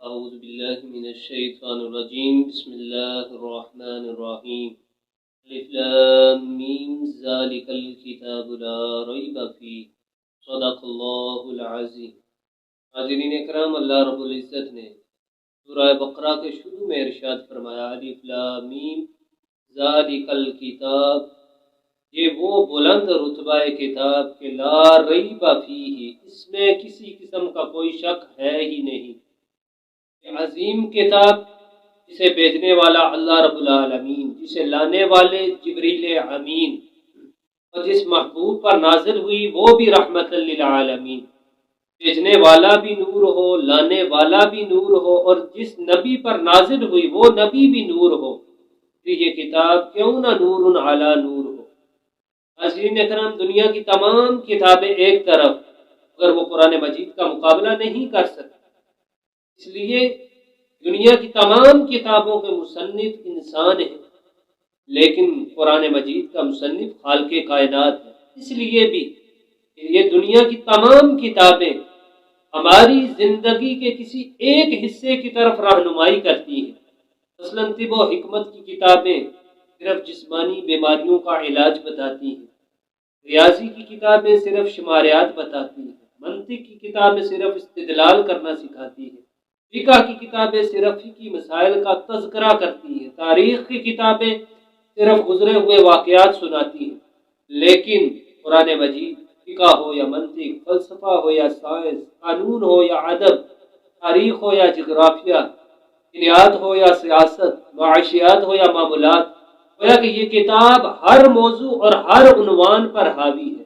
أعوذ بالله من الشيطان الرجيم بسم الله الرحمن الرحيم الف لام میم ذلك الكتاب لا ريب فيه صدق الله العظيم۔ حاضرین اکرام، اللہ رب العزت نے سورہ بقرہ کے شروع میں ارشاد فرمایا الف لام میم ذلك الکتاب، یہ وہ بلند رتبہ کتاب کہ لا ریب فیہ، اس میں کسی قسم کا کوئی شک ہے ہی نہیں۔ عظیم کتاب جسے بھیجنے والا اللہ رب العالمین، جسے لانے والے جبریل امین، اور جس محبوب پر نازل ہوئی وہ بھی رحمت للعالمین، بھیجنے والا بھی نور ہو، لانے والا بھی نور ہو، اور جس نبی پر نازل ہوئی وہ نبی بھی نور ہو، تو یہ کتاب کیوں نہ نور علی نور ہو۔ حاضرین اکرام، دنیا کی تمام کتابیں ایک طرف، اگر وہ قرآن مجید کا مقابلہ نہیں کر سکتی، اس لیے دنیا کی تمام کتابوں کے مصنف انسان ہیں، لیکن قرآن مجید کا مصنف خالق کائنات ہے۔ اس لیے بھی یہ دنیا کی تمام کتابیں ہماری زندگی کے کسی ایک حصے کی طرف رہنمائی کرتی ہیں۔ مثلاً طب و حکمت کی کتابیں صرف جسمانی بیماریوں کا علاج بتاتی ہیں، ریاضی کی کتابیں صرف شماریات بتاتی ہیں، منطق کی کتابیں صرف استدلال کرنا سکھاتی ہیں، فقہ کی کتابیں صرف فقہی مسائل کا تذکرہ کرتی ہیں، تاریخ کی کتابیں صرف گزرے ہوئے واقعات سناتی ہیں، لیکن قرآن مجید فقہ ہو یا منطق، فلسفہ ہو یا سائنس، قانون ہو یا ادب، تاریخ ہو یا جغرافیہ، دنیات ہو یا سیاست، معاشیات ہو یا معاملات، گویا کہ یہ کتاب ہر موضوع اور ہر عنوان پر حاوی ہے۔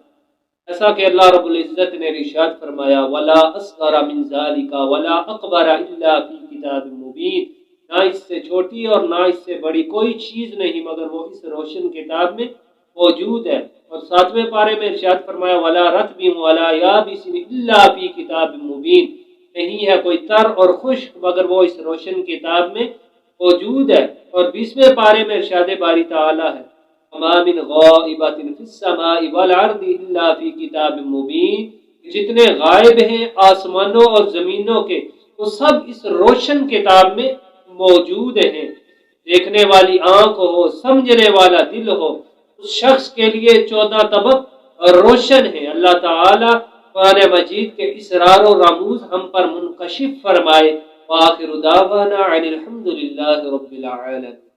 ایسا کہ اللہ رب العزت نے ارشاد فرمایا وَلَا أَصْغَرَ مِنْ ذَلِكَ وَلَا أَكْبَرَ إِلَّا فِي كِتَابٍ مُبِينٍ، نہ اس سے چھوٹی اور نہ اس سے بڑی کوئی چیز نہیں مگر وہ اس روشن کتاب میں موجود ہے۔ اور 7ویں پارے میں ارشاد فرمایا وَلَا رَطْبٍ وَلَا يَابِسٍ إِلَّا فِي كِتَابٍ مُبِينٍ، نہیں ہے کوئی تر اور خشک مگر وہ اس روشن کتاب میں موجود ہے۔ اور 20ویں پارے میں ارشاد باری تعالی ہے وَمَا مِنْ غَائِبَةٍ فِي السَّمَاءِ وَالْأَرْضِ إِلَّا فِي كِتَابٍ مُبِينٍ، جتنے غائب ہیں آسمانوں اور زمینوں کے وہ سب اس روشن کتاب میں موجود ہیں۔ دیکھنے والی آنکھ ہو، سمجھنے والا دل ہو، اس شخص کے لیے 14 طبق روشن ہے۔ اللہ تعالی قرآن مجید کے اسرار و رموز ہم پر منکشف فرمائے۔ وآخر دعوانا عن الحمد للہ رب العالمین۔